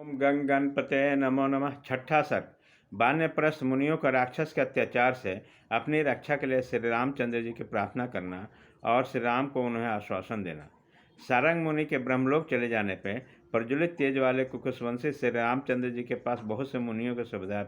ओम गंग गणपते नमो नमः। छठा सर्ग। वानप्रस्थ मुनियों का राक्षस के अत्याचार से अपनी रक्षा के लिए श्री रामचंद्र जी की प्रार्थना करना और श्री राम को उन्हें आश्वासन देना। सारंग मुनि के ब्रह्मलोक चले जाने पर प्रज्वलित तेज वाले कुकुशवंशी श्री रामचंद्र जी के पास बहुत से मुनियों के समुदाय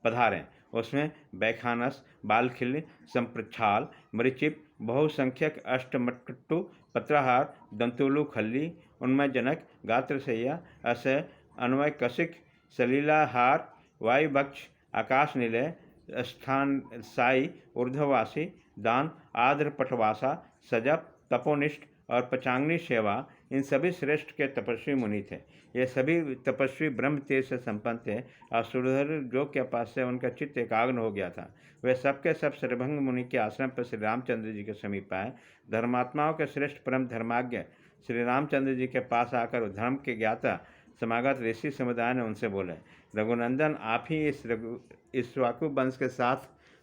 पधारे। उसमें बैखानस, बालखिल्य, संप्रक्षाल, मृचिप, बहुसंख्यक अष्टमट्टु, पत्रहार, दंतुलु, खल्ली, उन्मयजनक, गात्रशय्या, असय, अन्वय कशिक, सलीलाहार, वायुभक्ष, आकाश निलय, स्थान साई, ऊर्ध्ववासी, दान, आर्द्र पटवासा, सजप, तपोनिष्ठ और पचांगनी सेवा, इन सभी श्रेष्ठ के तपस्वी मुनि थे। ये सभी तपस्वी ब्रह्म तेज से संपन्न थे और सुरधर योग के पास से उनका चित्त एकाग्र हो गया था। वे सबके सब श्रीभंग मुनि के आश्रम पर श्री रामचंद्र जी के समीप आए। धर्मात्माओं के श्रेष्ठ परम धर्माज्ञ श्री रामचंद्र जी के पास आकर धर्म के ज्ञाता समागत ऋषि समुदाय ने उनसे बोले, रघुनंदन, आप ही इस वाकु वंश के साथ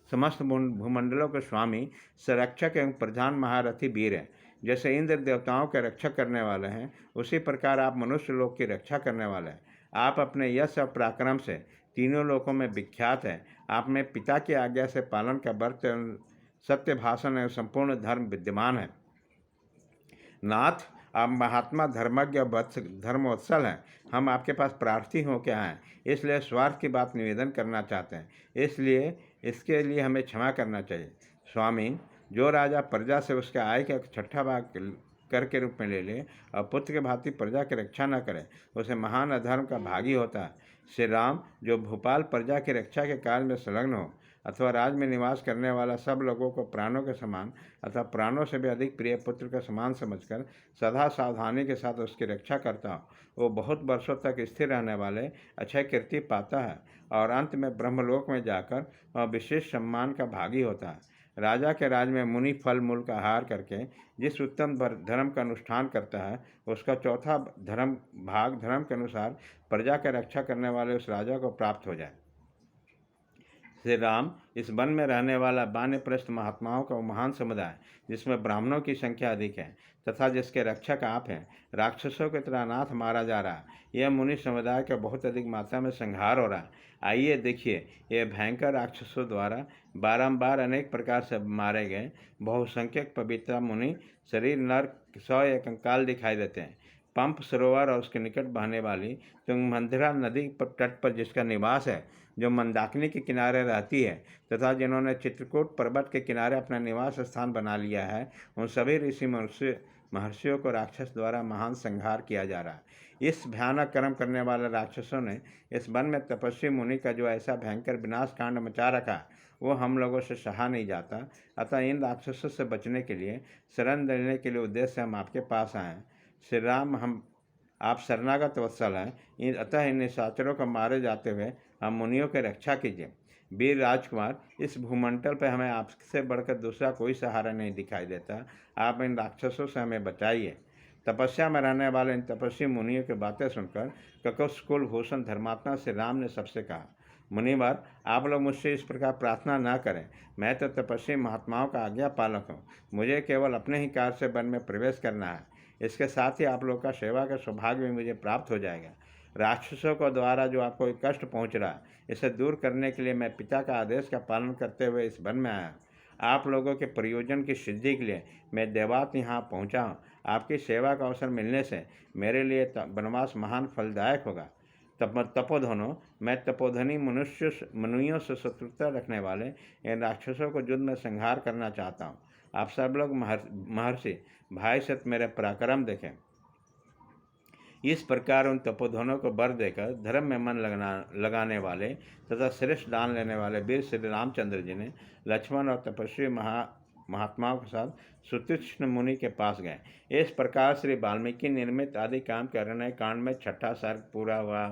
समस्त भूमंडलों के स्वामी, संरक्षक एवं प्रधान महारथी वीर हैं। जैसे इंद्र देवताओं के रक्षा करने वाले हैं, उसी प्रकार आप मनुष्य लोक की रक्षा करने वाले हैं। आप अपने यश और पराक्रम से तीनों लोकों में विख्यात हैं। आप में पिता की आज्ञा से पालन का व्रत, सत्य भाषण एवं संपूर्ण धर्म विद्यमान है। नाथ, आप महात्मा, धर्मज्ञ और धर्मोत्सल हैं। हम आपके पास प्रार्थी होकर आए, इसलिए स्वार्थ की बात निवेदन करना चाहते हैं, इसलिए इसके लिए हमें क्षमा करना चाहिए। स्वामी, जो राजा प्रजा से उसके आय का छठा भाग कर के रूप में ले ले और पुत्र के भांति प्रजा की रक्षा न करे, उसे महान अधर्म का भागी होता है। श्री राम, जो भोपाल प्रजा की रक्षा के कार्य में संलग्न हो अथवा राज में निवास करने वाला सब लोगों को प्राणों के समान अथवा प्राणों से भी अधिक प्रिय पुत्र का समान समझकर सदा सावधानी के साथ उसकी रक्षा करता हो, वो बहुत वर्षों तक स्थिर रहने वाले अक्षय कीर्ति पाता है और अंत में ब्रह्मलोक में जाकर वह विशेष सम्मान का भागी होता है। राजा के राज में मुनि फल मूल का आहार करके जिस उत्तम धर्म का अनुष्ठान करता है, उसका चौथा धर्म भाग धर्म के अनुसार प्रजा की रक्षा करने वाले उस राजा को प्राप्त हो जाए। श्री राम, इस वन में रहने वाला वानप्रस्थ महात्माओं का महान समुदाय, जिसमें ब्राह्मणों की संख्या अधिक है तथा जिसके रक्षक आप हैं, राक्षसों की तरह नाथ मारा जा रहा है। यह मुनि समुदाय का बहुत अधिक मात्रा में संहार हो रहा है। आइए देखिए, यह भयंकर राक्षसों द्वारा बारंबार अनेक प्रकार से मारे गए बहुसंख्यक पवित्र मुनि शरीर नर 100 या कंकाल दिखाई देते हैं। पंप सरोवर और उसके निकट बहने वाली तुंगभद्रा नदी पर तट पर जिसका निवास है, जो मंदाकिनी के किनारे रहती है तथा जिन्होंने चित्रकूट पर्वत के किनारे अपना निवास स्थान बना लिया है, उन सभी ऋषि महर्षियों को राक्षस द्वारा महान संहार किया जा रहा है। इस भयानक कर्म करने वाले राक्षसों ने इस वन में तपस्वी मुनि का जो ऐसा भयंकर विनाश कांड मचा रखा, वो हम लोगों से सहा नहीं जाता। अतः इन राक्षसों से बचने के लिए, शरण देने के लिए उद्देश्य हम आपके पास आए हैं। श्री राम, हम आप शरणागत वत्सल हैं, अतः इन निशाचरों को मारे जाते हुए हम मुनियों की रक्षा कीजिए। वीर राजकुमार, इस भूमंडल पर हमें आपसे बढ़कर दूसरा कोई सहारा नहीं दिखाई देता। आप इन राक्षसों से हमें बचाइए। तपस्या में रहने वाले इन तपस्वी मुनियों की बातें सुनकर ककुस कुल भूषण धर्मात्मा श्री राम ने सबसे कहा, मुनिवर, आप लोग मुझसे इस प्रकार प्रार्थना न करें। मैं तो तपस्वी महात्माओं का आज्ञा पालक हूँ। मुझे केवल अपने ही कार्य से वन में प्रवेश करना है। इसके साथ ही आप लोग का सेवा का सौभाग्य भी मुझे प्राप्त हो जाएगा। राक्षसों को द्वारा जो आपको कष्ट पहुंच रहा है, इसे दूर करने के लिए मैं पिता का आदेश का पालन करते हुए इस वन में आया। आप लोगों के प्रयोजन की सिद्धि के लिए मैं देवात यहाँ पहुँचा हूँ। आपकी सेवा का अवसर मिलने से मेरे लिए वनवास महान फलदायक होगा। तपोधनों, मैं तपोधनी मनुष्यों से शत्रुता रखने वाले इन राक्षसों को युद्ध में संहार करना चाहता हूँ। आप सब लोग महर्षि भाई से मेरे पराक्रम देखें। इस प्रकार उन तपोधनों को वर देकर धर्म में मन लगाने वाले तथा श्रेष्ठ दान लेने वाले वीर श्री रामचंद्र जी ने लक्ष्मण और तपस्वी महात्माओं के साथ सुतीक्ष्ण मुनि के पास गए। इस प्रकार श्री वाल्मीकि निर्मित आदि काम के अरण्य कांड में छठा सर्ग पूरा हुआ।